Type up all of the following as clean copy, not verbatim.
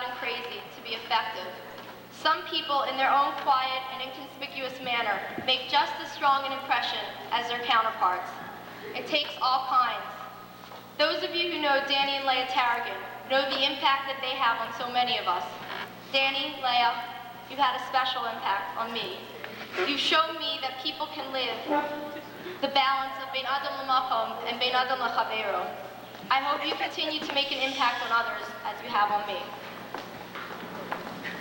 and crazy to be effective. Some people, in their own quiet and inconspicuous manner, make just as strong an impression as their counterparts. It takes all kinds. Those of you who know Danny and Leah Tarragon know the impact that they have on so many of us. Danny, Leah, you've had a special impact on me. You've shown me that people can live the balance of bein adam l'makom and bein adam l'chaveiro. I hope you continue to make an impact on others as you have on me.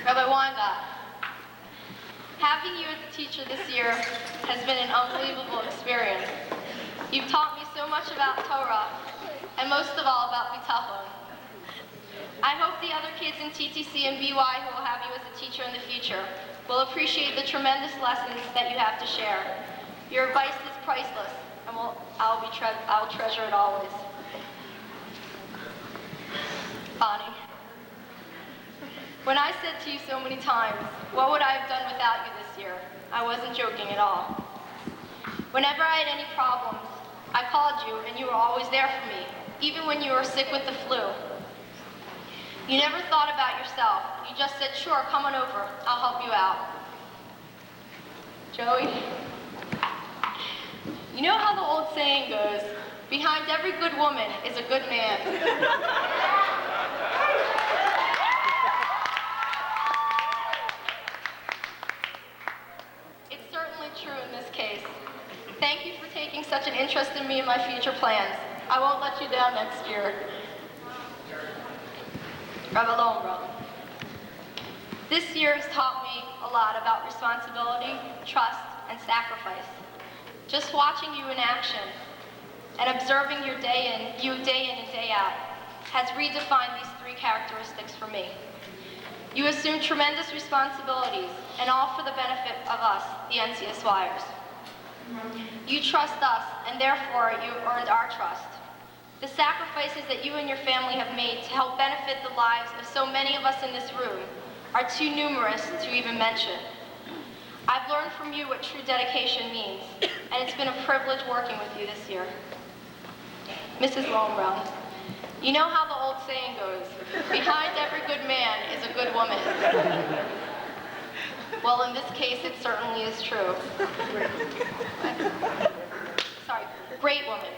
Rabbi Weinberg, having you as a teacher this year has been an unbelievable experience. You've taught me so much about Torah, and most of all about bitachon. I hope the other kids in TTC and BY who will have you as a teacher in the future will appreciate the tremendous lessons that you have to share. Your advice is priceless, and I'll treasure it always. Bonnie, when I said to you so many times, what would I have done without you this year? I wasn't joking at all. Whenever I had any problems, I called you and you were always there for me, even when you were sick with the flu. You never thought about yourself. You just said, sure, come on over, I'll help you out. Joey, you know how the old saying goes, behind every good woman is a good man. It's certainly true in this case. Thank you for taking such an interest in me and my future plans. I won't let you down next year. Rabbi Lowenbraun. This year has taught me a lot about responsibility, trust, and sacrifice. Just watching you in action and observing you day in and day out has redefined these three characteristics for me. You assume tremendous responsibilities, and all for the benefit of us, the NCSYers. You trust us, and therefore you've earned our trust. The sacrifices that you and your family have made to help benefit the lives of so many of us in this room are too numerous to even mention. I've learned from you what true dedication means, and it's been a privilege working with you this year. Mrs. Lowenbraun, you know how the old saying goes, behind every good man is a good woman. Well, in this case, it certainly is true. Sorry, great woman.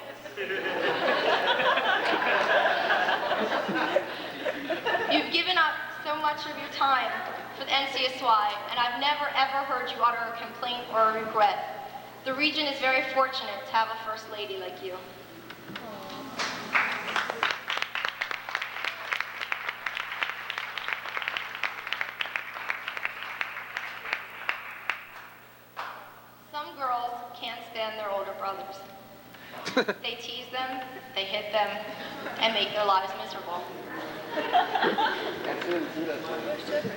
You've given up so much of your time for the NCSY, and I've never ever heard you utter a complaint or a regret. The region is very fortunate to have a First Lady like you. Some girls can't stand their older brothers. They tease them, they hit them, and make their lives miserable.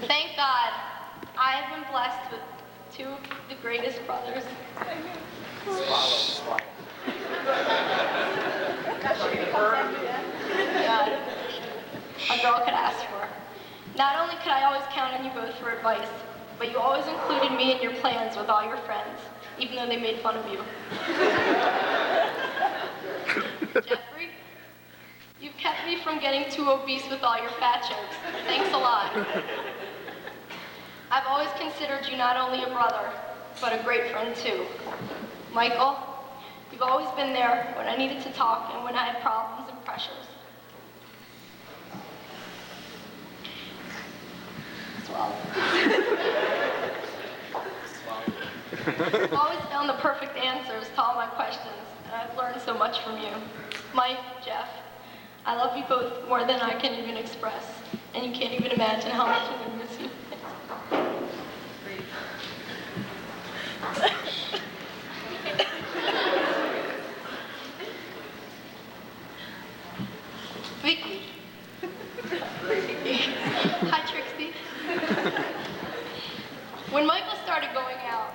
Thank God, I have been blessed with two of the greatest brothers. God, a girl could ask for. Not only could I always count on you both for advice, but you always included me in your plans with all your friends, even though they made fun of you. Jeffrey, you've kept me from getting too obese with all your fat jokes. Thanks a lot. I've always considered you not only a brother, but a great friend too. Michael, you've always been there when I needed to talk and when I had problems and pressures. Swallow. I've always found the perfect answers to all my questions, and I've learned so much from you. Mike, Jeff, I love you both more than I can even express, and you can't even imagine how much I'm going to miss you. Vicky. Hi, Trixie. When Michael started going out,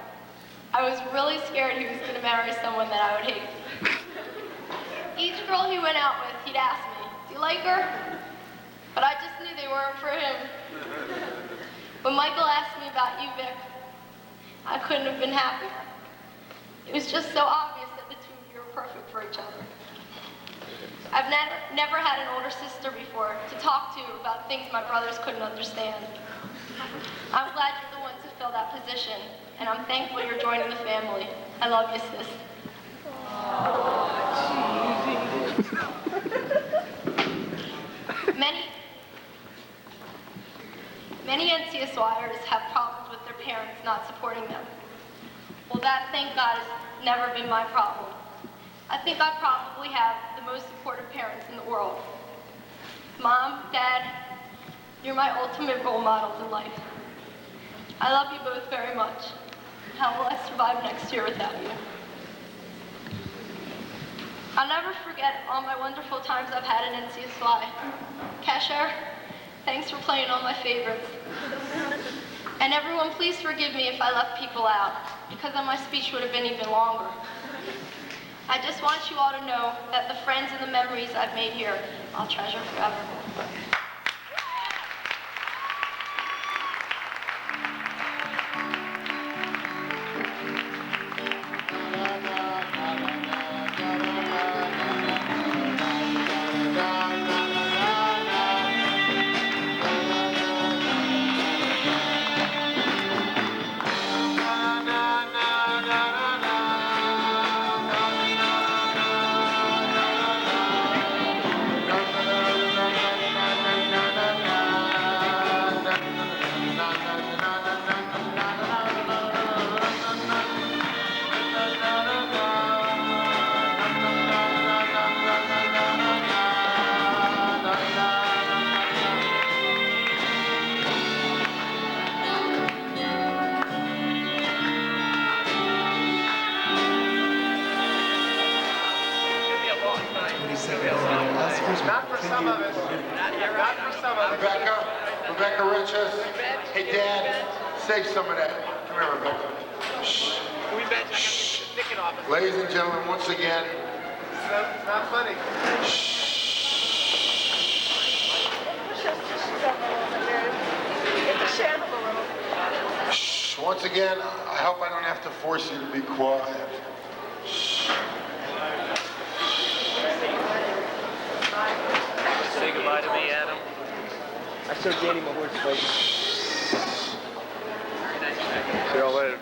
I was really scared he was going to marry someone that I would hate. Each girl he went out with, he'd ask me, do you like her? But I just knew they weren't for him. When Michael asked me about you, Vic, I couldn't have been happier. It was just so obvious that the two of you were perfect for each other. I've never had an older sister before to talk to about things my brothers couldn't understand. I'm glad you're the ones who fill that position, and I'm thankful you're joining the family. I love you, sis. Many NCSYers have problems with their parents not supporting them. Well, that, thank God, has never been my problem. I think I probably have the most supportive parents in the world. Mom, Dad, you're my ultimate role models in life. I love you both very much. How will I survive next year without you? I'll never forget all my wonderful times I've had in NCSY. Kasher, thanks for playing all my favorites. And everyone, please forgive me if I left people out, because then my speech would have been even longer. I just want you all to know that the friends and the memories I've made here, I'll treasure forever. Not for some of us. Not for some of us. Beccas. Hey, Dad, save some of that. Come here, Rebecca. Shh. Shh. Ladies and gentlemen, once again. It's not funny. Shh. Shh. Once again, I hope I don't have to force you to be quiet. Shh. Say goodbye to me, Adam. I saw Danny my horse fighting. See y'all later.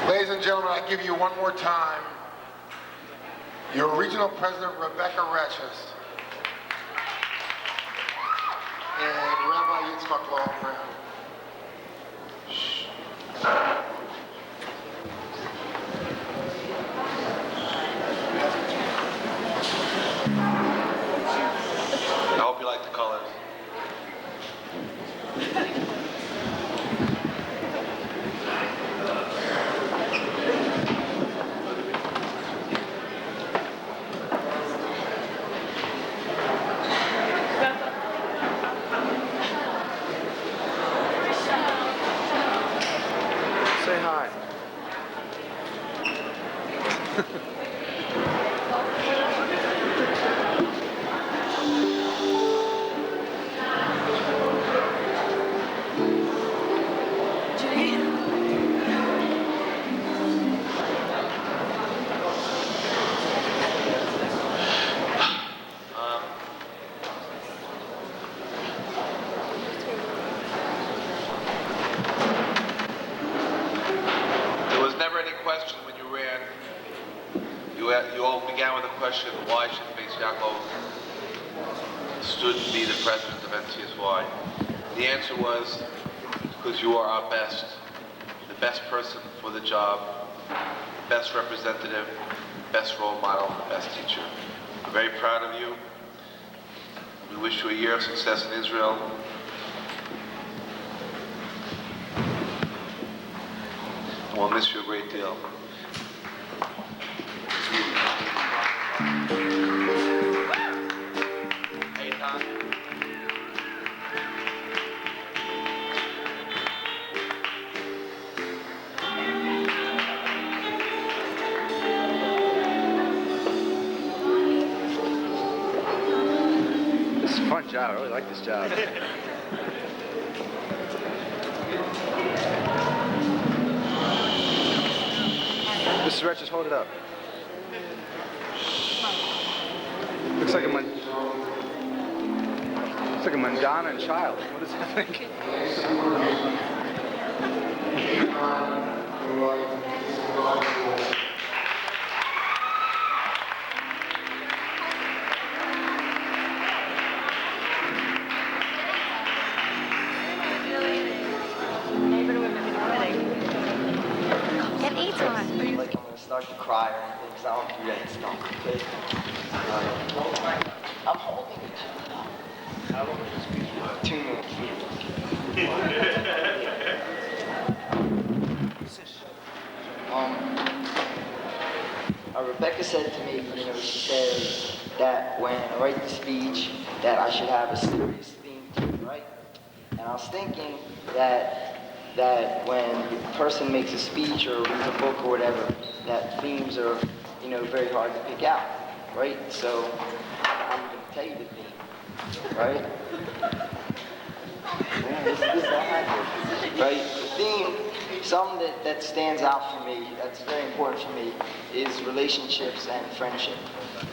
Ladies and gentlemen, I give you one more time your regional president, Rebecca Beccas, and Rabbi Lowenbraun. I hope you like the colors. Say hi. There was never any question when you ran. You all began with a question, why should Beis Yaakov student be the president of NCSY? The answer was, because you are our best, the best person for the job, best representative, best role model, best teacher. We're very proud of you. We wish you a year of success in Israel. We'll miss you a great deal. Etan. This is a fun job. I really like this job. Mr. Rich, just hold it up. Looks like a Madonna child. What does that think? Get Etan. Like I'm gonna start to cry or anything because I don't do that stuff. Okay? I'm holding it. How long is this speech? 2 minutes. Rebecca said to me, she said that when I write the speech, that I should have a serious theme to it, right? And I was thinking that when a person makes a speech or reads a book or whatever, that themes are, very hard to pick out, right? So I'm going to tell you the theme, right? Yeah, this is right? The theme, something that stands out for me, that's very important for me, is relationships and friendship,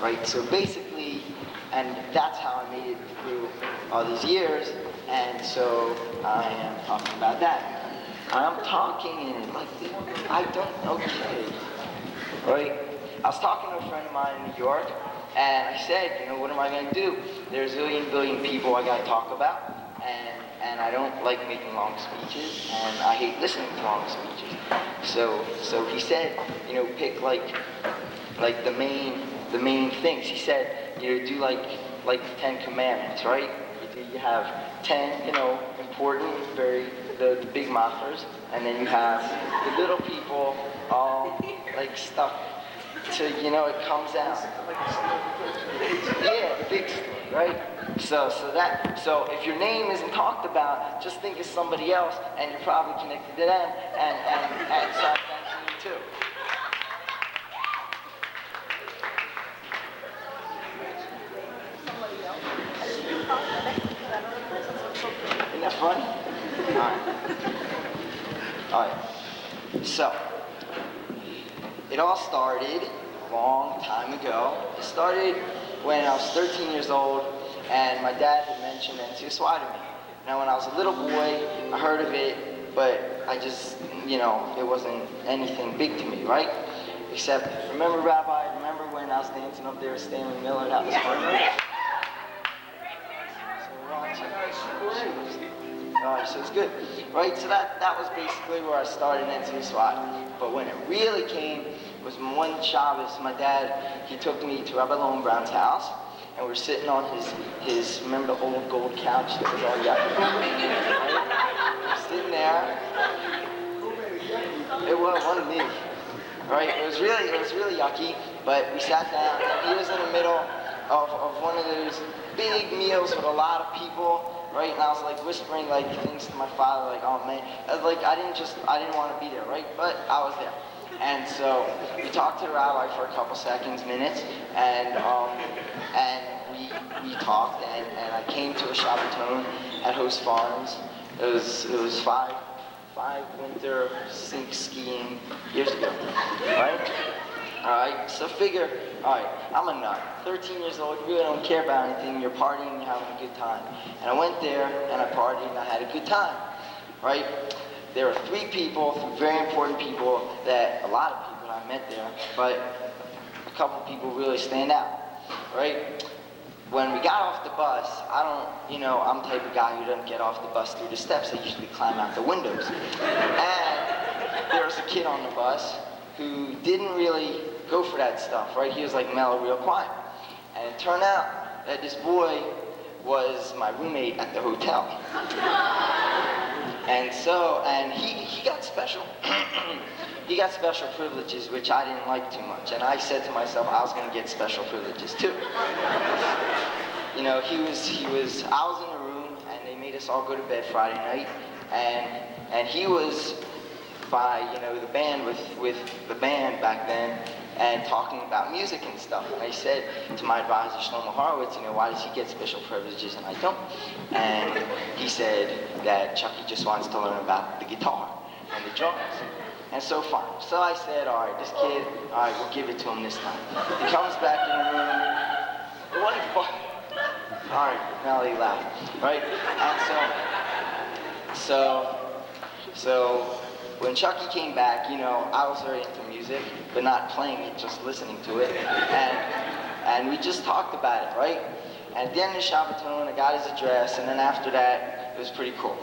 right? So basically, and that's how I made it through all these years, and so I am talking about that. I'm talking and okay, right? I was talking to a friend of mine in New York, and I said, what am I going to do? There's a billion people I got to talk about, and I don't like making long speeches, and I hate listening to long speeches. So he said, pick like the main things. He said, do like the 10 Commandments, right? You have 10, important, the big machers, and then you have the little people all stuck to, it comes out. Yeah, the big story, right? So if your name isn't talked about, just think of somebody else, and you're probably connected to them, and start thanking you too. Isn't that funny? All right. So, it all started a long time ago. It started when I was 13 years old, and my dad had mentioned NCSY to me. Now, when I was a little boy, I heard of it, but I just, it wasn't anything big to me, right? Except, remember, Rabbi, when I was dancing up there with Stanley Miller? That was fun, right? Alright, so it's good, right? So that was basically where I started NCSY. But when it really came was one Shabbos. My dad, he took me to Rabbi Lowenbraun's house, and we're sitting on his remember the old gold couch that was all yucky? Right? Sitting there. It wasn't me, right? It was really yucky. But we sat down, and he was in the middle of one of those big meals with a lot of people. Right, and I was whispering things to my father, oh man, I didn't want to be there, right? But I was there, and so we talked to the rabbi for a couple minutes, and we talked, and I came to a Shabbaton at Host Farms. It was five winter sink skiing years ago, right? All right, so figure, all right, I'm a nut, 13 years old, you really don't care about anything, you're partying, you're having a good time. And I went there, and I partied, and I had a good time, right? There were 3 people, 3 very important people, that a lot of people I met there, but a couple people really stand out, right? When we got off the bus, I'm the type of guy who doesn't get off the bus through the steps, I usually climb out the windows. And there was a kid on the bus who didn't really go for that stuff, right? He was mellow, real quiet. And it turned out that this boy was my roommate at the hotel. And he got special, he got special privileges, which I didn't like too much. And I said to myself, I was gonna get special privileges too. I was in the room, and they made us all go to bed Friday night, and he was by the band with the band back then, and talking about music and stuff. And I said to my advisor, Shlomo Horowitz, why does he get special privileges and I don't? And he said that Chucky just wants to learn about the guitar and the drums. And so fine. So I said, all right, this kid, all right, we'll give it to him this time. He comes back in the room. What the fuck? All right, now he laughed, right? And so when Chucky came back, you know, I was very into music, but not playing it, just listening to it. And we just talked about it, right? And at the end of Shabbaton, I got his address, and then after that, it was pretty cool,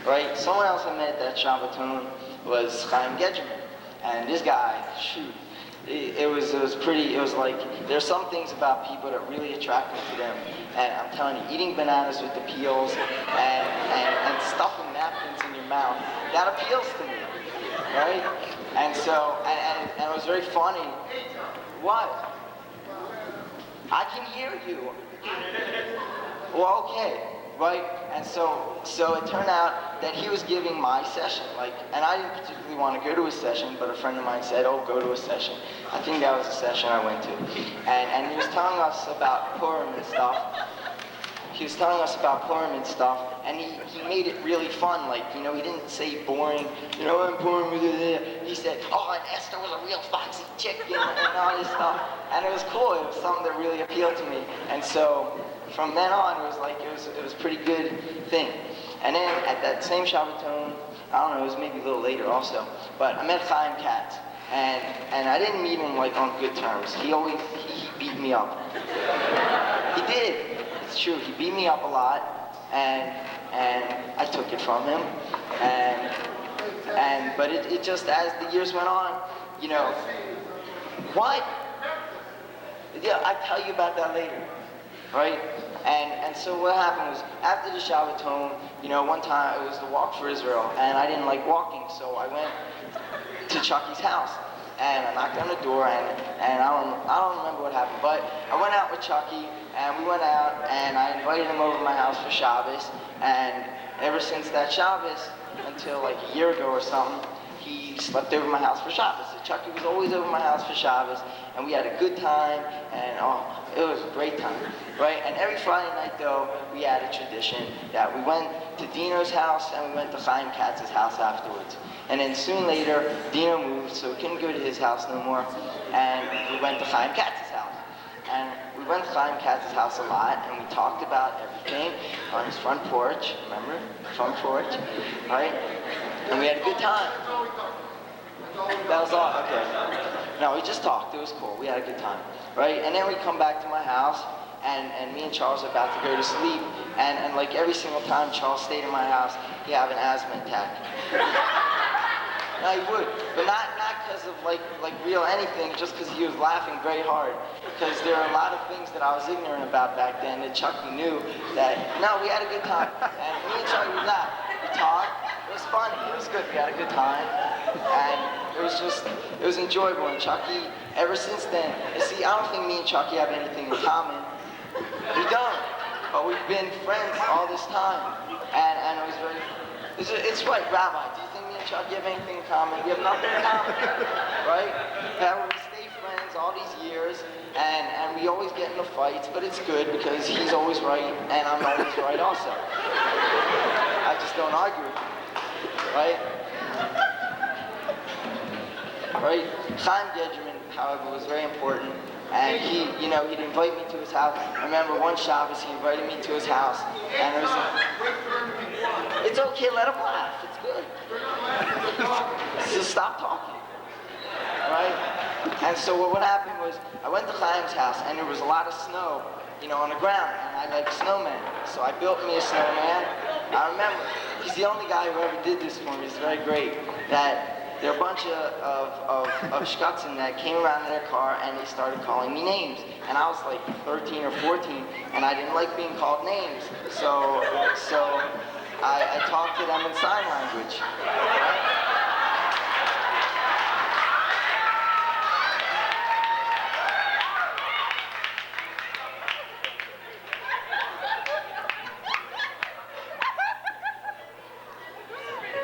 right? Someone else I met at that Shabbaton was Chaim Gedgerman. And this guy, shoot, it was like, there's some things about people that really attract me to them. And I'm telling you, eating bananas with the peels and stuffing napkins in your mouth, that appeals to me, right? And so, and it was very funny. What? I can hear you. Well, okay, right? And so it turned out that he was giving my session, and I didn't particularly want to go to a session, but a friend of mine said, oh, go to a session. I think that was the session I went to. And he was telling us about Purim and stuff. He was telling us about Purim and stuff, and he made it really fun. Like, you know, he didn't say boring, you know, I'm Purim. He said, oh, and Esther was a real foxy chick, and all this stuff. And it was cool. It was something that really appealed to me. And so from then on, it was a pretty good thing. And then at that same Shabbaton, I don't know, it was maybe a little later also, but I met Chaim Katz. And I didn't meet him like on good terms. He beat me up. He did. It's true. He beat me up a lot, and I took it from him. But it just, as the years went on, you know, what? Yeah, I'll tell you about that later, right? And so what happened was, after the Shabbaton, you know, one time it was the Walk for Israel, and I didn't like walking, so I went to Chucky's house, and I knocked on the door, and I don't remember what happened, but I went out with Chucky, and we went out, and I invited him over to my house for Shabbos, and ever since that Shabbos, until like a year ago or something, he slept over my house for Shabbos. So Chucky was always over my house for Shabbos, and we had a good time, and it was a great time, right? And every Friday night, though, we had a tradition that we went to Dino's house, and we went to Chaim Katz's house afterwards. And then soon later, Dino moved, so we couldn't go to his house no more, and we went to Chaim Katz's house. And we went to Chaim Katz's house a lot, and we talked about everything on his front porch, remember? Front porch, right? And we had a good time. That was all, okay. No, we just talked, it was cool, we had a good time, right? And then we come back to my house, and me and Charles are about to go to sleep, and like every single time Charles stayed in my house, he'd have an asthma attack. No, he would, but not because of like real anything, just because he was laughing very hard. Because there are a lot of things that I was ignorant about back then that Chucky knew that, no, we had a good time. And me and Chucky, we laughed, we talked, it was funny, it was good, we had a good time. And it was enjoyable. And Chucky, ever since then, you see, I don't think me and Chucky have anything in common. We don't, but we've been friends all this time. And it was very, it's right, Rabbi, do you think me and Chucky have anything in common? We have nothing in common, right? Yeah, we stay friends all these years, and we always get into fights, but it's good because he's always right, and I'm always right also. I just don't argue with him, right? Right? Chaim Gedgerman, however, was very important, and he'd invite me to his house. I remember one Shabbos, he invited me to his house, and it was, it's okay, let him laugh, it's good. Just stop talking, right? And so what happened was, I went to Chaim's house, and there was a lot of snow, on the ground, and I like snowmen. So I built me a snowman. I remember, he's the only guy who ever did this for me. It's very great that there are a bunch of shkutzim that came around in their car, and they started calling me names. And I was like 13 or 14, and I didn't like being called names. So I talked to them in sign language.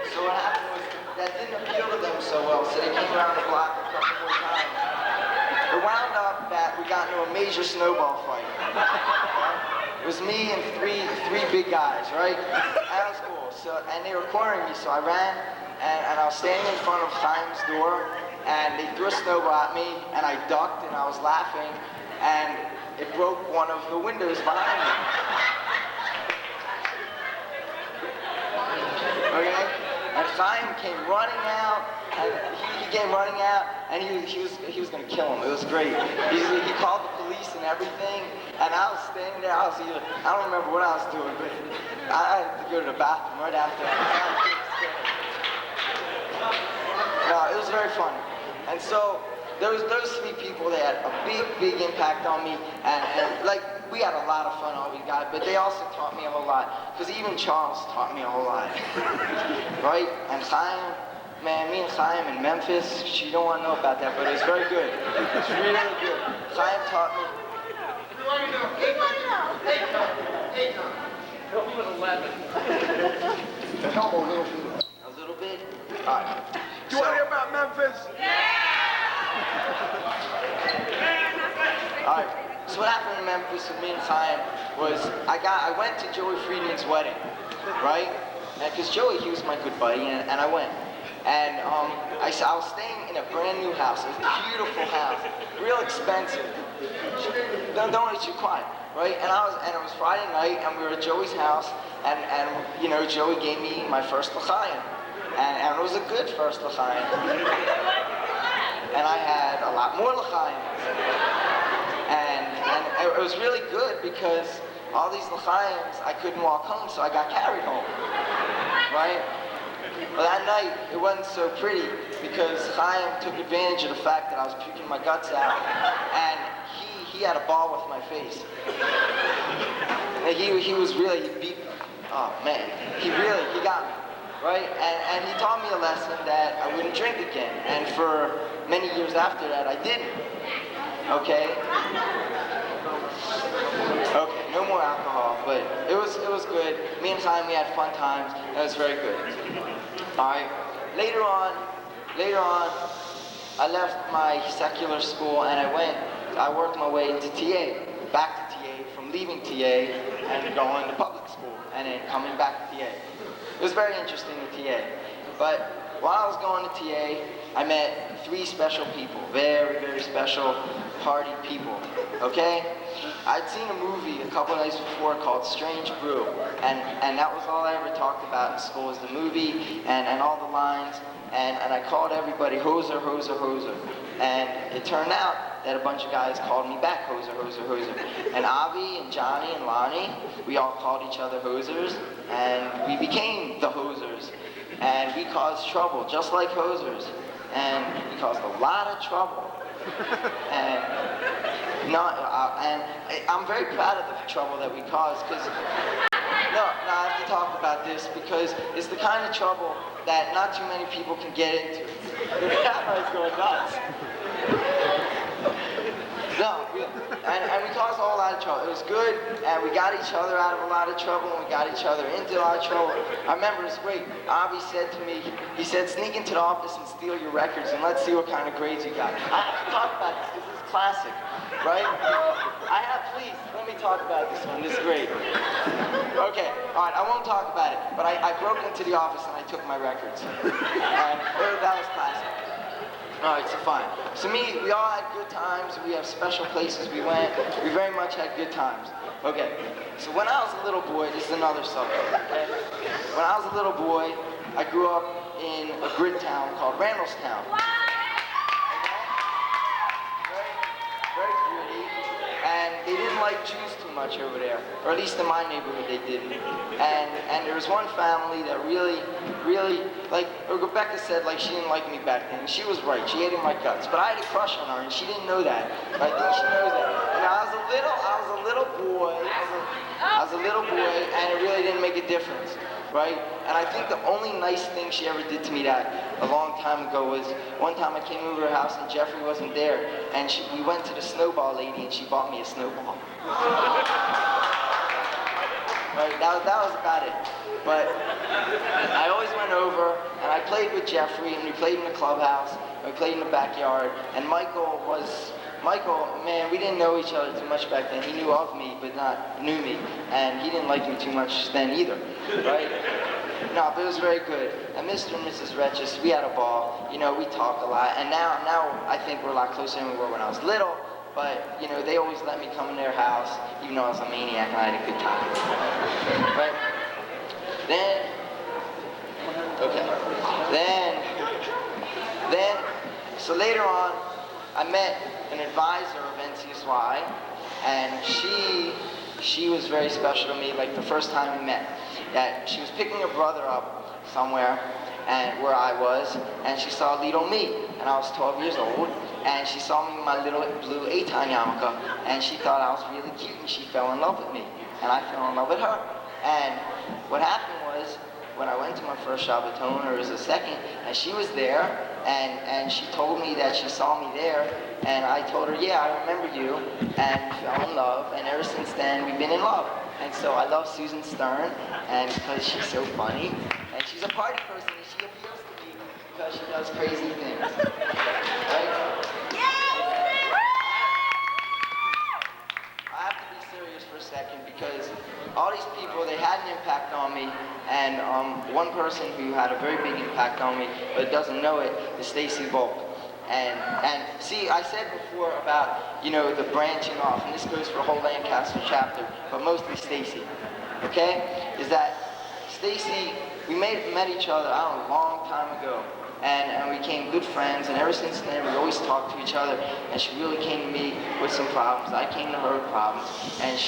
So what happened was that didn't appeal to them so well, so they came around the block a couple more times. It wound up that we got into a major snowball fight. It was me and three big guys, right? That was cool. So, and they were cornering me, so I ran, and I was standing in front of Chaim's door, and they threw a snowball at me, and I ducked, and I was laughing, and it broke one of the windows behind me. Okay? And Chaim came running out, and he came running out, and he was gonna kill him. It was great. He called the police and everything, and I was standing there. I don't remember what I was doing, but I had to go to the bathroom right after that. No, it was very fun. And so those three people, they had a big impact on me, and like we had a lot of fun, all we got, but they also taught me a whole lot, because even Charles taught me a whole lot, right? And Chaim, man, me and Chaim in Memphis, you don't want to know about that, but it was very good. It's really good. Chaim taught me. Help me with 11. A little bit? All right. You want to hear about Memphis? All right. So what happened in Memphis with me and Chaim was I went to Joey Friedman's wedding, right? And because Joey, he was my good buddy, and I went. And I was staying in a brand new house, a beautiful house, real expensive. Don't get too quiet, right? And it was Friday night, and we were at Joey's house, and you know, Joey gave me my first l'chaim, and it was a good first l'chaim. And I had a lot more l'chaim. And it was really good because all these l'chaims, I couldn't walk home, so I got carried home, right? But that night, it wasn't so pretty because Chaim took advantage of the fact that I was puking my guts out, and he had a ball with my face. And he was really, he beat me. Oh man, he got me, right? And he taught me a lesson that I wouldn't drink again, and for many years after that, I didn't. Okay? Okay, no more alcohol, but it was good. Me and Chaim, we had fun times, and it was very good. Alright, later on, I left my secular school and I worked my way into TA, back to TA, from leaving TA and going to public school, and then coming back to TA. It was very interesting with TA, but while I was going to TA, I met three special people, very, very special party people, okay? I'd seen a movie a couple of nights before called Strange Brew, and that was all I ever talked about in school was the movie and all the lines, and I called everybody hoser, hoser, hoser. And it turned out that a bunch of guys called me back hoser, hoser, hoser. And Avi and Johnny and Lonnie, we all called each other hosers, and we became the hosers. And we caused trouble, just like hosers. And we caused a lot of trouble. And I'm very proud of the trouble that we caused, because I have to talk about this because it's the kind of trouble that not too many people can get into. The camera's going nuts. No, and we caused a whole lot of trouble. It was good, and we got each other out of a lot of trouble, and we got each other into a lot of trouble. I remember it was great. Avi said to me, he said, sneak into the office and steal your records, and let's see what kind of grades you got. I have to talk about this, because this is classic, right? Please, let me talk about this one. This is great. Okay, all right, I won't talk about it, but I broke into the office and I took my records. And that was classic. All right, so fine. So we all had good times. We have special places we went. We very much had good times. Okay, so when I was a little boy, this is another subject, okay? When I was a little boy, I grew up in a grid town called Randallstown. Very gritty, and they didn't like Jews too much over there, or at least in my neighborhood they didn't. And there was one family that really, like Beccas said, like she didn't like me back then. She was right, she hated my guts, but I had a crush on her, and she didn't know that. But I think she knows that. And I was a little boy, and it really didn't make a difference, right? And I think the only nice thing she ever did to me that a long time ago was one time I came over her house and Jeffrey wasn't there, and we went to the snowball lady and she bought me a snowball. Right, that was about it. But I always went over and I played with Jeffrey, and we played in the clubhouse, and we played in the backyard, and Michael, man, we didn't know each other too much back then. He knew of me, but not knew me, and he didn't like me too much then either, right? No, but it was very good. And Mr. and Mrs. Retches, we had a ball. You know, we talked a lot. And now I think we're a lot closer than we were when I was little. But, you know, they always let me come in their house, even though I was a maniac and I had a good time. But so later on, I met an advisor of NCSY, and she was very special to me, like the first time we met. That she was picking her brother up somewhere, and where I was, and she saw little me, and I was 12 years old, and she saw me in my little blue Etan yarmulke, and she thought I was really cute, and she fell in love with me, and I fell in love with her. And what happened was, when I went to my first Shabbaton, or it was a second, and she was there, and she told me that she saw me there, and I told her, yeah, I remember you, and fell in love, and ever since then, we've been in love. And so I love Susan Stern, and because she's so funny, and she's a party person, and she appeals to me because she does crazy things. Right? I have to be serious for a second, because all these people, they had an impact on me, and one person who had a very big impact on me, but doesn't know it, is Stacy Volk. And see, I said before about, you know, the branching off, and this goes for the whole Lancaster chapter, but mostly Stacy, okay? Is that Stacy, we met each other, I don't know, a long time ago, and we became good friends, and ever since then, we always talked to each other, and she really came to me with some problems, I came to her with problems, and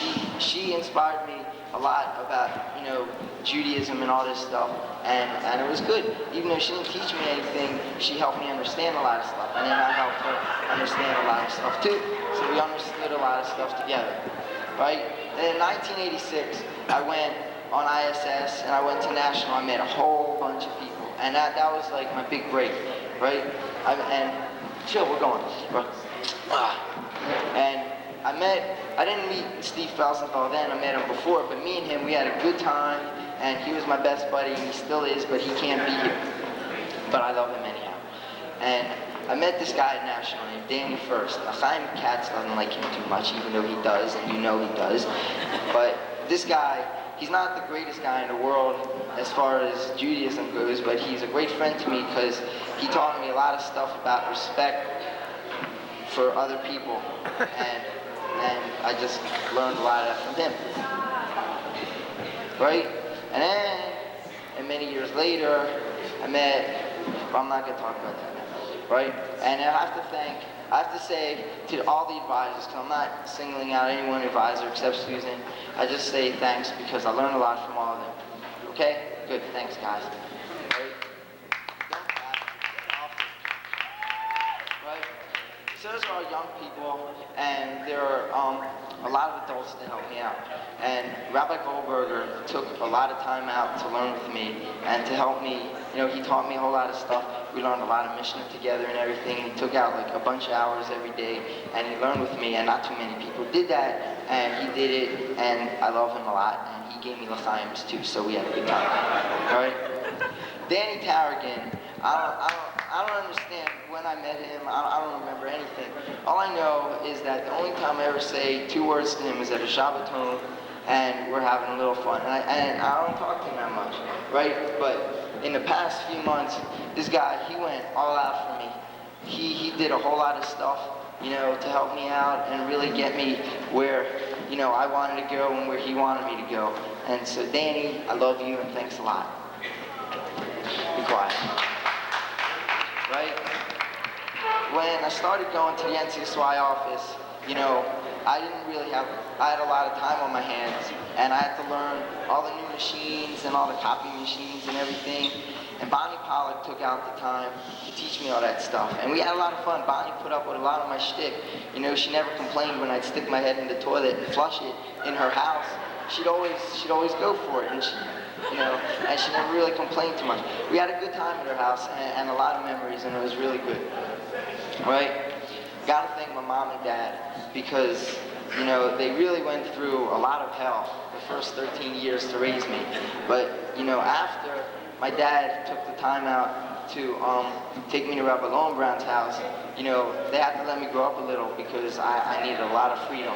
she inspired me a lot about, you know, Judaism and all this stuff, and it was good. Even though she didn't teach me anything, she helped me understand a lot of stuff, and then I helped her understand a lot of stuff too. So we understood a lot of stuff together, right? And in 1986, I went on ISS, and I went to National. I met a whole bunch of people, and that was like my big break, right? And chill, we're going. And I didn't meet Steve Felsenthal then, I met him before, but me and him, we had a good time, and he was my best buddy, and he still is, but he can't be here. But I love him anyhow. And I met this guy at National named Danny First. Now, Chaim Katz doesn't like him too much, even though he does, and you know he does. But this guy, he's not the greatest guy in the world as far as Judaism goes, but he's a great friend to me because he taught me a lot of stuff about respect for other people, and I just learned a lot of that from him, right? And then, and many years later, I met, well, I'm not going to talk about that now, right? And I have to say to all the advisors, because I'm not singling out any one advisor except Susan, I just say thanks because I learned a lot from all of them. Okay? Good, thanks guys. Right? Don't clap. Right? So those are all young people, and there are a lot of adults that help me out. And Rabbi Goldberger took a lot of time out to learn with me and to help me. You know, he taught me a whole lot of stuff. We learned a lot of Mishnah together and everything. He took out like a bunch of hours every day, and he learned with me, and not too many people did that, and he did it, and I love him a lot, and he gave me l'chaims too, so we had a good time. All right? Danny Tarragon, I don't understand when I met him. I don't remember anything. All I know is that the only time I ever say 2 words to him is at a Shabbaton, and we're having a little fun. And I don't talk to him that much, right? But in the past few months, this guy, he went all out for me. He did a whole lot of stuff, you know, to help me out and really get me where, you know, I wanted to go and where he wanted me to go. And so, Danny, I love you and thanks a lot. Be quiet. Right? When I started going to the NCSY office, you know, I had a lot of time on my hands, and I had to learn all the new machines and all the copy machines and everything. And Bonnie Pollock took out the time to teach me all that stuff. And we had a lot of fun. Bonnie put up with a lot of my shtick. You know, she never complained when I'd stick my head in the toilet and flush it in her house. She'd always go for it, and she never really complained too much. We had a good time at her house and a lot of memories, and it was really good. Right? Gotta thank my mom and dad because, you know, they really went through a lot of hell the first 13 years to raise me. But, you know, after my dad took the time out to take me to Rabbi Lowenbraun's house, you know, they had to let me grow up a little because I needed a lot of freedom.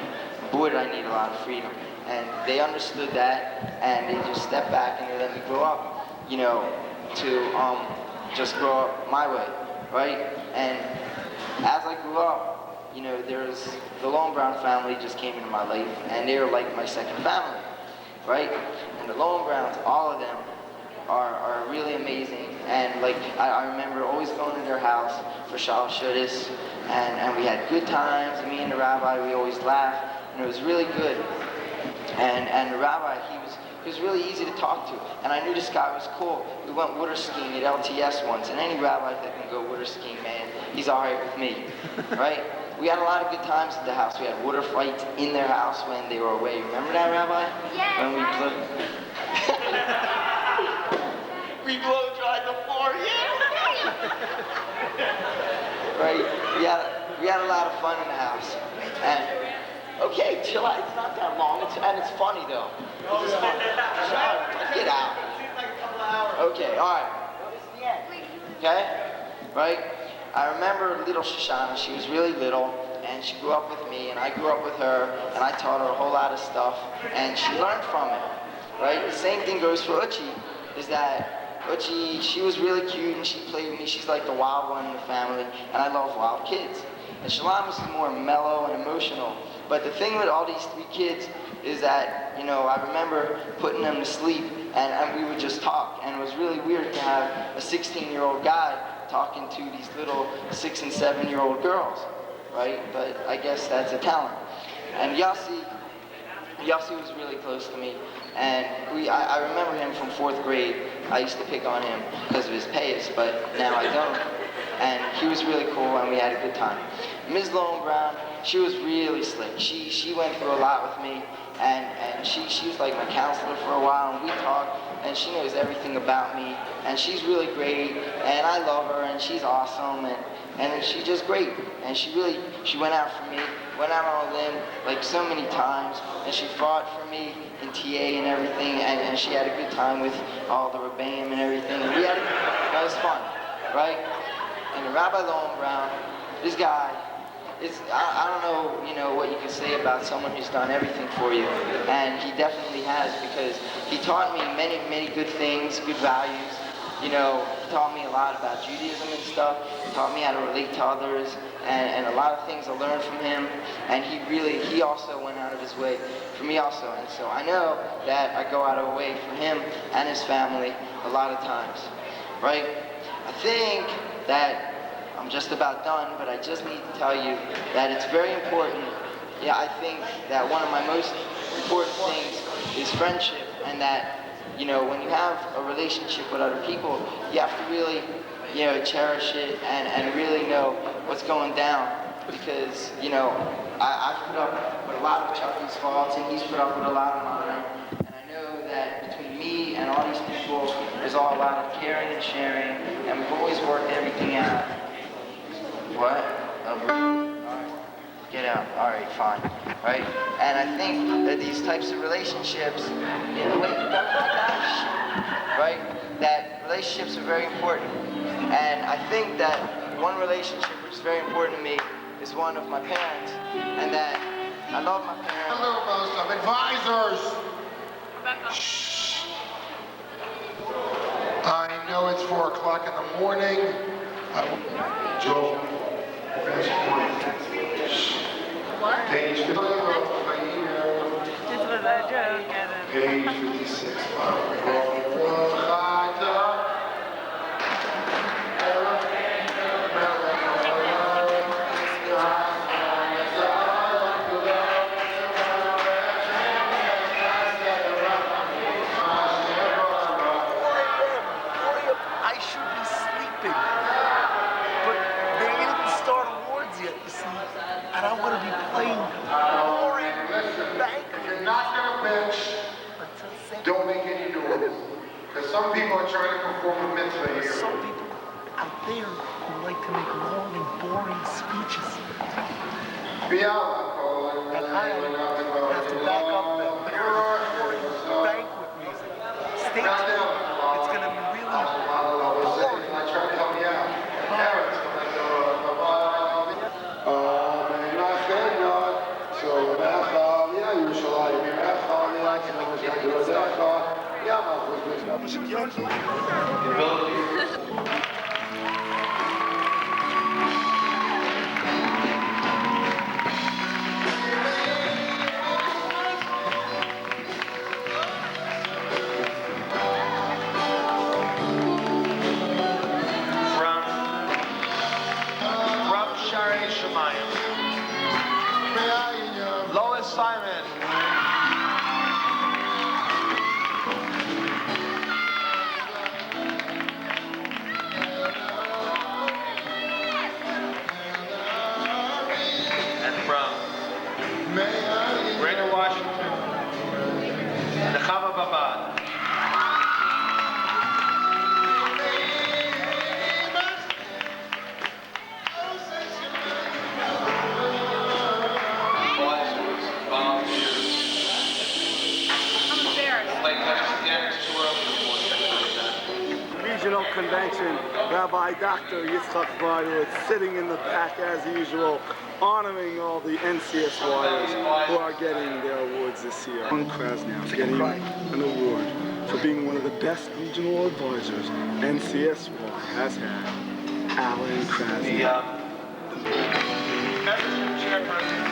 Boy, did I need a lot of freedom. And they understood that, and they just stepped back and they let me grow up. to just grow up my way, right? And as I grew up, there's the Lowenbraun family just came into my life, and they're like my second family, right? And the Lowenbrauns, all of them, are really amazing. And like I remember always going to their house for Shabbaton, and we had good times. And me and the Rabbi, we always laughed, and it was really good. And the Rabbi, he was really easy to talk to, and I knew this guy was cool. We went water skiing at LTS once, and any rabbi that can go water skiing, man, he's all right with me, right? We had a lot of good times at the house. We had water fights in their house when they were away. Remember that, Rabbi? Yes. When we we blow dried the floor, yeah. Right? We had a lot of fun in the house, and okay, chill out. It's not that long, and it's funny though. It's fun. Get out. Okay, all right. Okay, right? I remember little Shoshana. She was really little, and she grew up with me, and I grew up with her, and I taught her a whole lot of stuff, and she learned from it, right? The same thing goes for Uchi, is that Uchi, she was really cute, and she played with me. She's like the wild one in the family, and I love wild kids. And Shalom is more mellow and emotional. But the thing with all these three kids is that, I remember putting them to sleep, and we would just talk. And it was really weird to have a 16-year-old guy talking to these little 6- and 7-year-old girls, right? But I guess that's a talent. And Yossi was really close to me. And I remember him from 4th grade. I used to pick on him because of his pace, but now I don't. And he was really cool, and we had a good time. Ms. Lowenbraun, she was really slick. She went through a lot with me, and she was like my counselor for a while, and we talked, and she knows everything about me, and she's really great, and I love her, and she's awesome, and she's just great. And she went out for me, went out on a limb like so many times, and she fought for me in TA and everything, and she had a good time with all the Rabbeim and everything. And that was fun, right? And the Rabbi Lowenbraun, this guy, I don't know, what you can say about someone who's done everything for you, and he definitely has, because he taught me many, many good things, good values. He taught me a lot about Judaism and stuff. He taught me how to relate to others, and a lot of things I learned from him. And he also went out of his way for me also. And so I know that I go out of the way for him and his family a lot of times, right? I think that I'm just about done, but I just need to tell you that it's very important. Yeah, I think that one of my most important things is friendship, and that, when you have a relationship with other people, you have to really, cherish it and really know what's going down, because, I've put up with a lot of Chucky's faults, and he's put up with a lot of mine, and I know that between me and all these people, there's all a lot of caring and sharing, and we've always worked everything out. What? Alright. Get out. Alright, fine. Right? And I think that these types of relationships, right? That relationships are very important. And I think that one relationship which is very important to me is one of my parents. And that I love my parents. Hello, most of advisors. Shh. I know it's 4 o'clock in the morning. Joe. Page 56. Page 56. I should be sleeping, but they didn't start awards yet, you see, and I'm going to be playing boring bank. If you're not going to bitch, don't make any noise. Because some people are trying to perform a mitzvah here. Some people out there who like to make long and boring speeches. And I have to back up that boring banquet music. Stay tuned. It's going to be really boring. I try to help you out. Parents, From Sharei Shemayim, Lois Simon. And from Greater Washington, Nechama Babad. Volunteers. I'm embarrassed. Like Daniels tour. Regional convention, Rabbi Dr. Yitzchak Bartowitz sitting in the back as usual, honoring all the NCSYers who are getting their awards this year. Alan Krasnow is getting an award for being one of the best regional advisors NCSY has had. Alan Krasnow. Membership chairperson,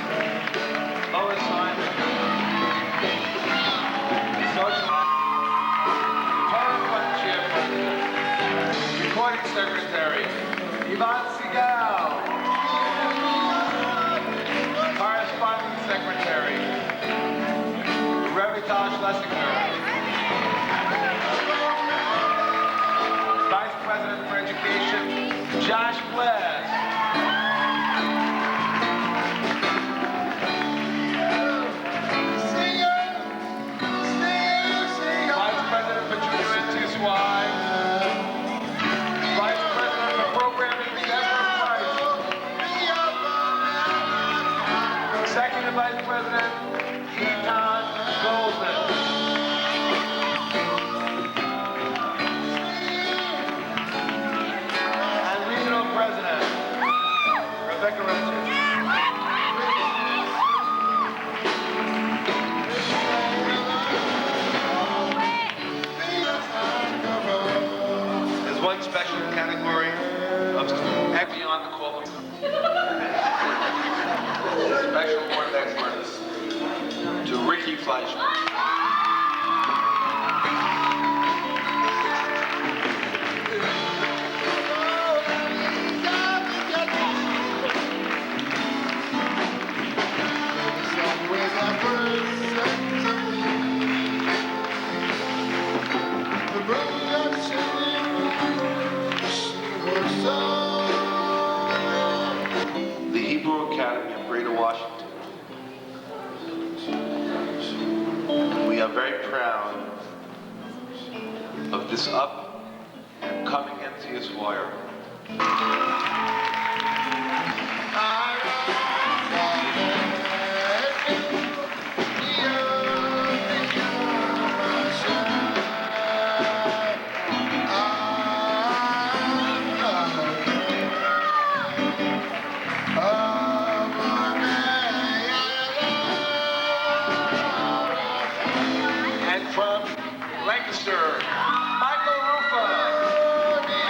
Lois Simon. Social Torah Fund chairperson, recording secretary, Yvonne Seagal. Corresponding secretary, Rabbi Schlesinger. Vice President for Education, Josh Blass. Vice President for Junior NCSY. Vice President for Programming, Ezra Price. Executive Vice President, Etan Gs. And Regional President, Beccas. There's one special category of equity on the call. Special award of excellence to Ricky Fleischman. The Hebrew Academy of Greater Washington. We are very proud of this up and coming NCSYer. And from Lancaster, Michael Rufa.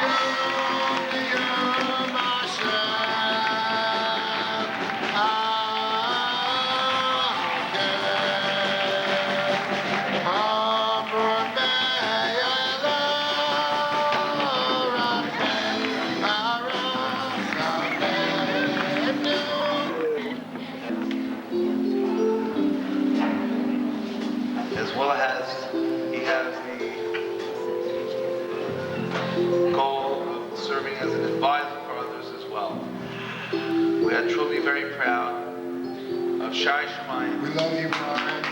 As well as he has the goal of serving as an advisor for others as well. We are truly very proud of Shai Shemayim. We love you, Brian.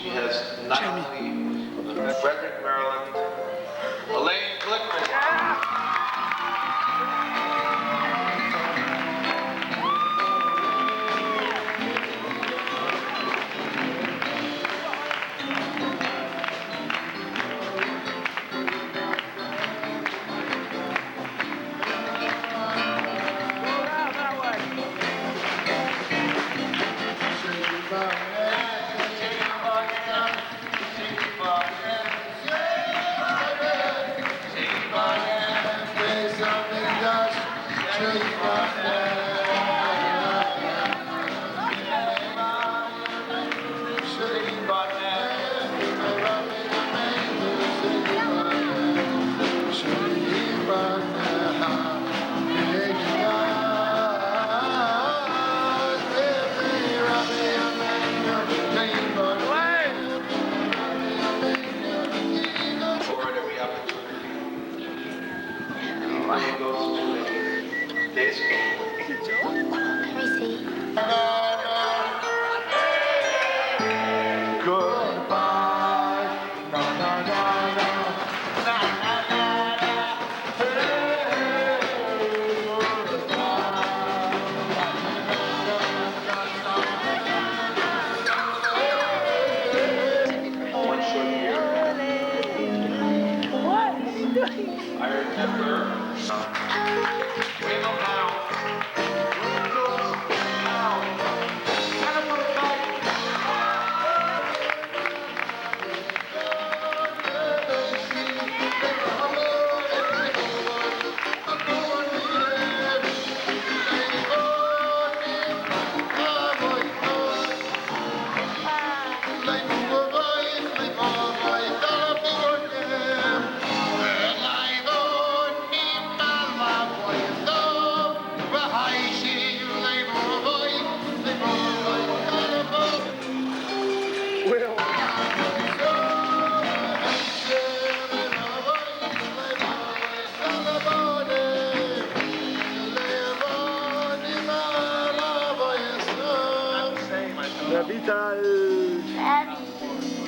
She has Knightley, Frederick, Maryland, Elaine Glickman.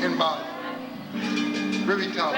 In Bali. Revital.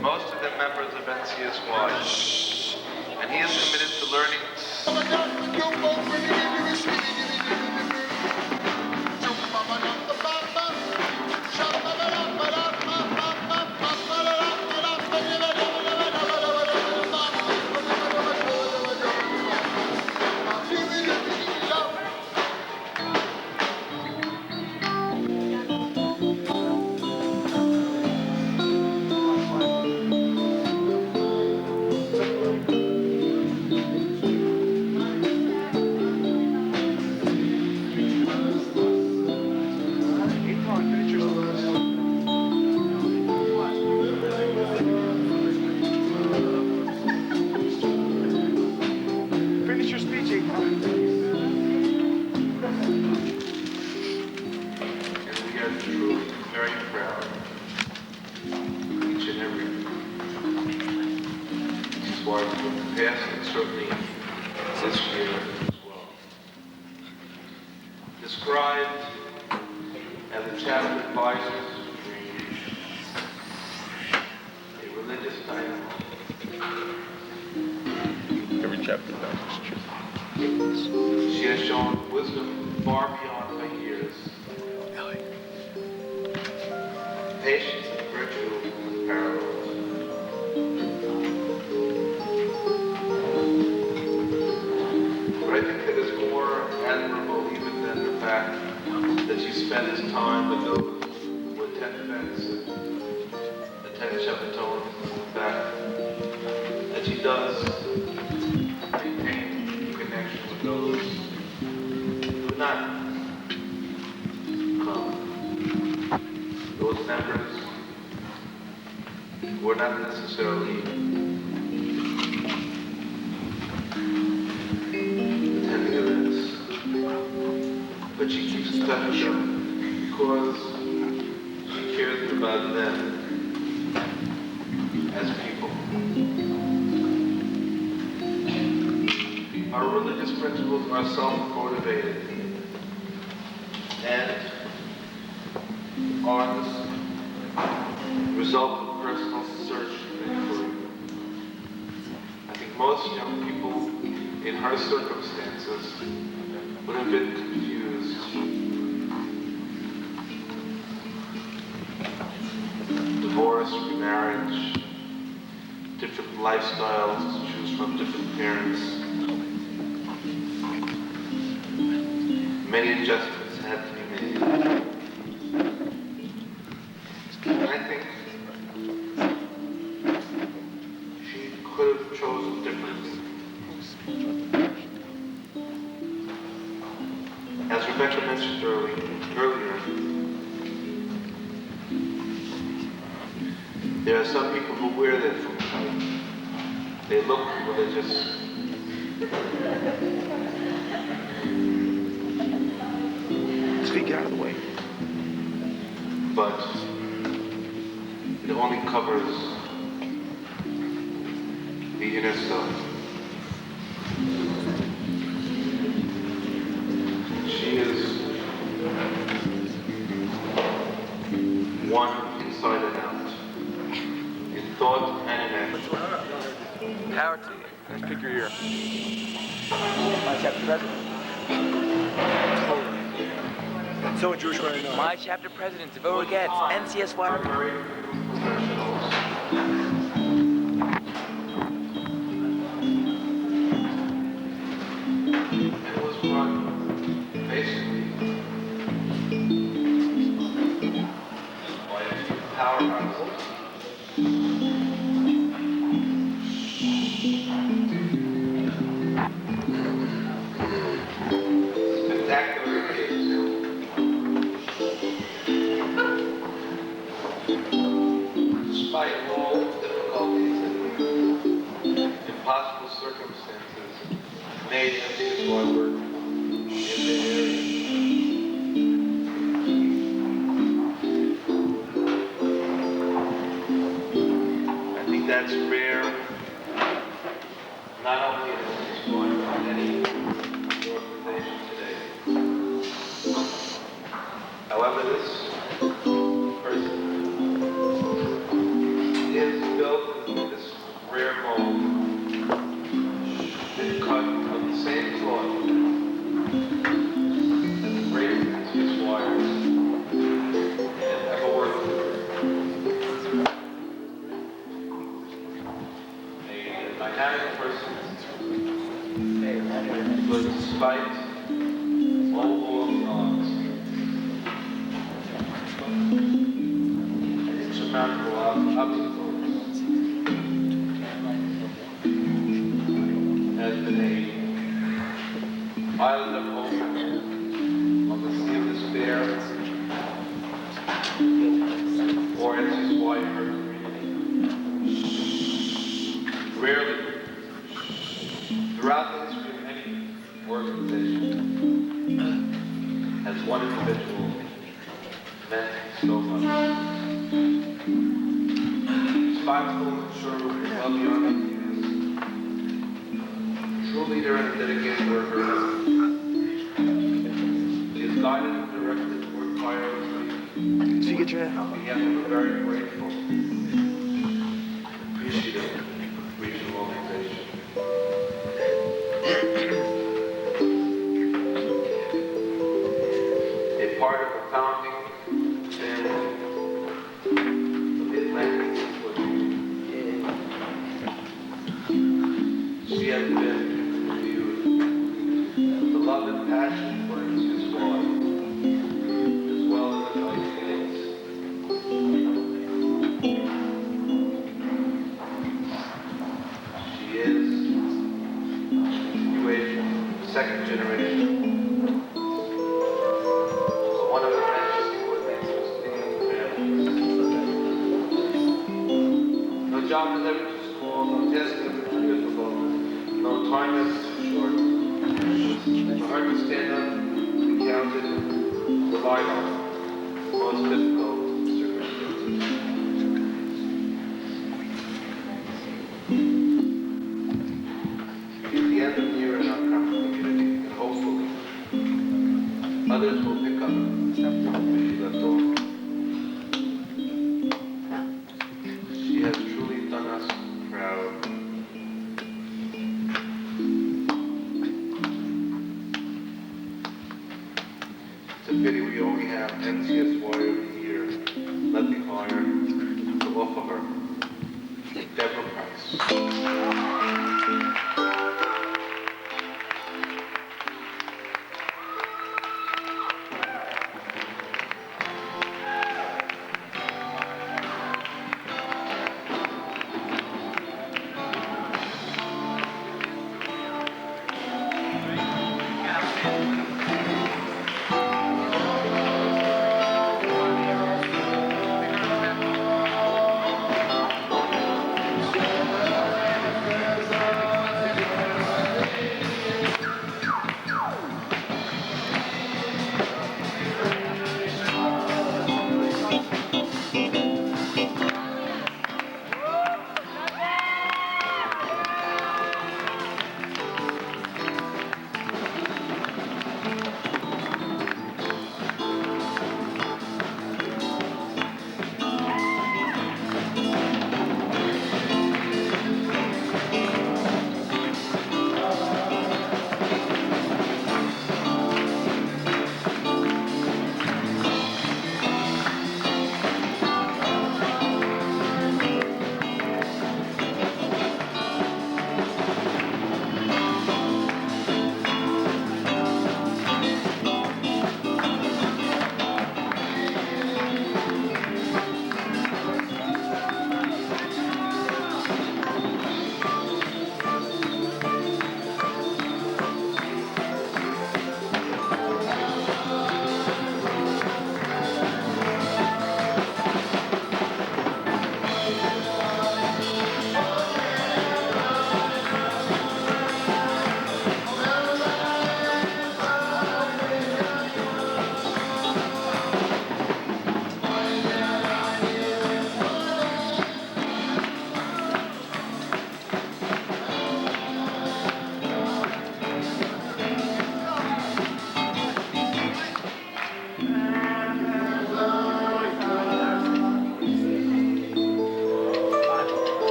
Most of them members of NCSY. And he is committed to learning. this year as well. Described as a chapter advisors a religious dynamo. Every chapter does is true. She has shown wisdom far beyond her years. Patience and virtue unparalleled. But I think that is more admirable even than the fact that she spends time with those who attend events and attend Shabbaton. The fact that she does maintain connection with those who do not come. Those members who are not necessarily attending events, but she keeps in touch with them because she cares about them as people. Our religious principles are self-motivated and are the result of personal search and inquiry. I think most young people in her circumstances would have been confused. Divorce, remarriage, different lifestyles to choose from, different parents. Many adjustments had to be made. And I think she could have chosen differently. As Rebecca mentioned earlier, there are some people who wear their full coat. They look religious. Speak out of the way. But it only covers the inner self. She is one inside and out, in thought and in action. Power to you. Nice pick your ear. My chapter president. So a Jewish right now. My chapter president, Seaboard gets NCSY. Primary professionals. It was run basically by a few powerhouses. Spectacular kids. Despite all difficulties and impossible circumstances, made MCSY work in the area. I think that's rare, not only in MCSY, but in any organization today. However, this person is built in this rare mold, and cut of the same cloth as the greatest NCS wires have ever worked with. A dynamic person, but despite all odds, and insurmountable obstacles, has been an island of hope on the sea of despair, or as his wife, her community. Rarely, throughout the history of any organization, has one individual meant so much. Responsible and sure well beyond his years. true leader and a dedicated worker. She has guided and directed the work tirelessly. Did you get your On behalf of a very grateful, appreciative regional organization. A part of the founding family of the Atlantic Seaboard. She has been viewed with the love and passion for Seaboard, as well as the ideas. She is a continuation, second generation. One of the branches Seaboard makes was continuing family. No job is ever too small, no task is ever too difficult, no time is too short. For her to stand up, be counted, relied on, most difficult circumstances. At the end of the year in our community, and hopefully, others will pick up where she left off. She has truly done us proud. It's a pity we only have NCS Warrior of the Year. Let me hire to offer her Deborah Price.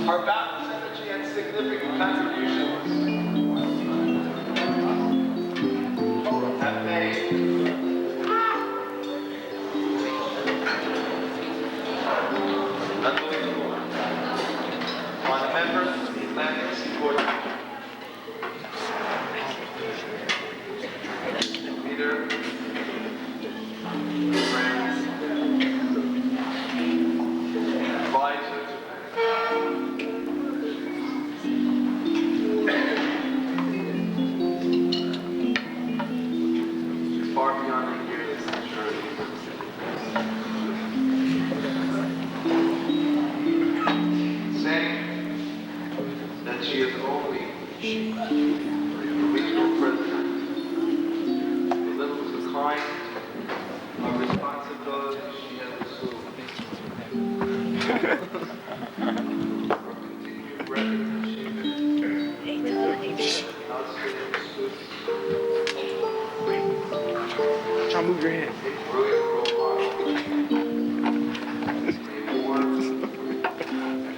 Our boundless energy and significant contributions have made unbelievable on the members of the Atlantic Seaboard leader, friends, advisors, because she has assumed continued record of achievement. Try to move your hand. A brilliant role model. A warm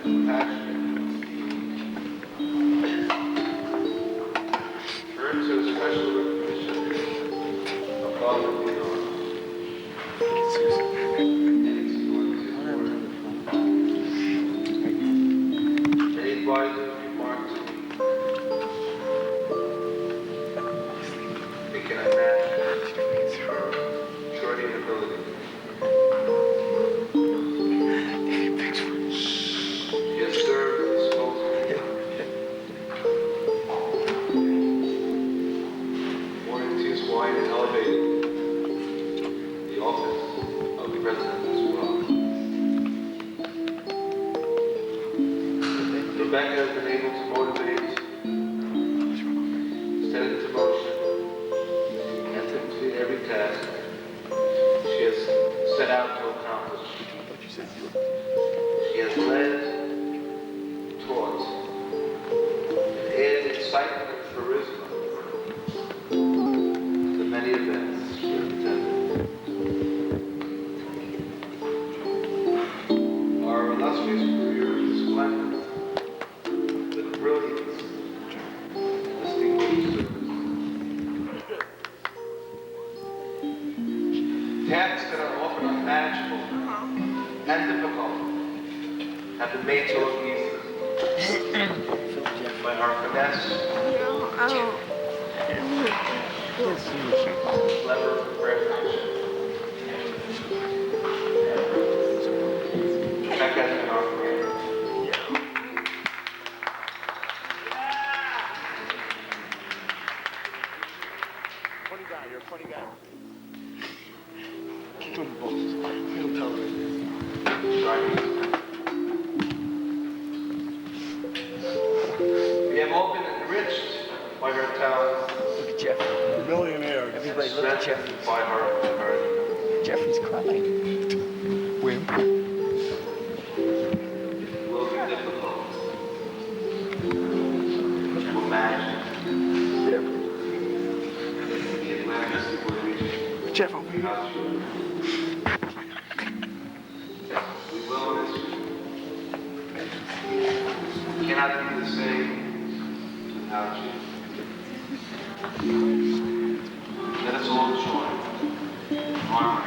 and passionate. Earns her special recognition above and beyond. Many advisors remarked to me, they can imagine shorty and ability. She has served at the disposal Morning TSY and elevated the office of the president as well. Rebecca has been able to motivate, set it into motion, and to complete every task she has set out to accomplish. She has led, taught, and added excitement and charisma to many events she has attended. Our illustrious career is splendid with brilliance and distinguished service. Tasks that are often unmanageable and difficult have been made to look easy by our finesse, clever preparation. That has been our career. Funny guy, you're a funny guy. Keep on the balls. He'll tell her. We have all been enriched by her talent, Look at Jeff. Millionaire. Everybody look at Jeff. strengthened by her. Jeffrey's crying. Wimp. It will be difficult to imagine the Atlantic situation Jeff, over here. without you. We will miss you. We cannot be the same without you. Let us all join arm.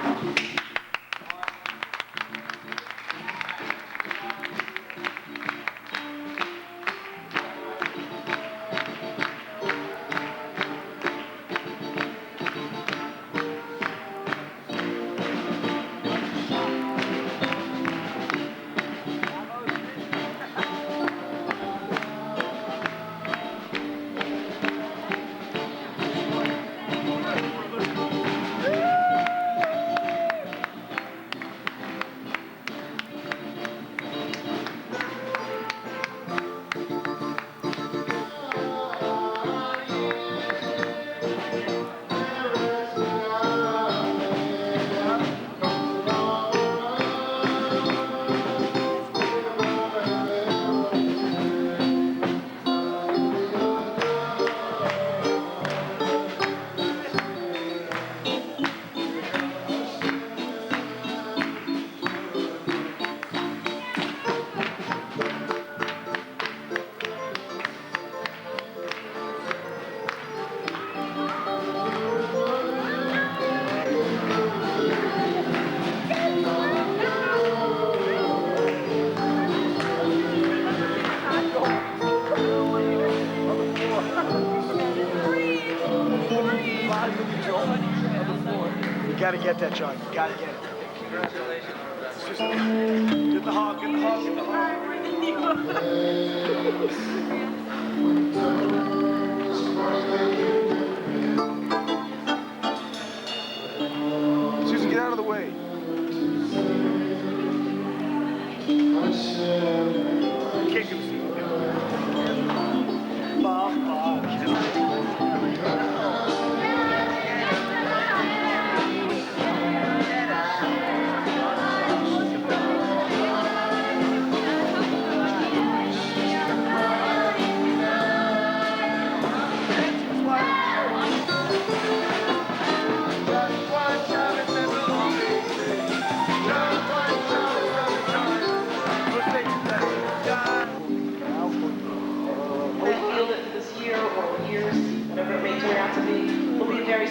You gotta get that, John. You gotta get it. Congratulations. Get the hog, get the hog, get the hog. Susan, get out of the way. Can't give us Bob.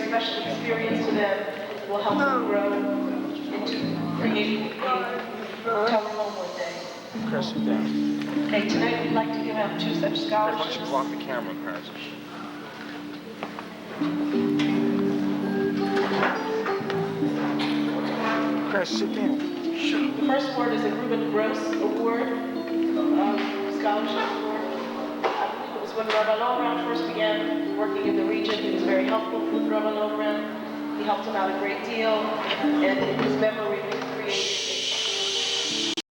special experience to them. It will help them grow into creating a tower home one day. Chris, sit down. Okay, tonight we'd like to give out 2 such scholarships. Block the camera, Chris. Chris, sit down. The first award is a Reuben Gross Award, scholarship award. I believe it was when Rabbi Lowenbraun first began working in the region. He was very helpful with Rabbi Lowenbraun. He helped him out a great deal, and in his memory we created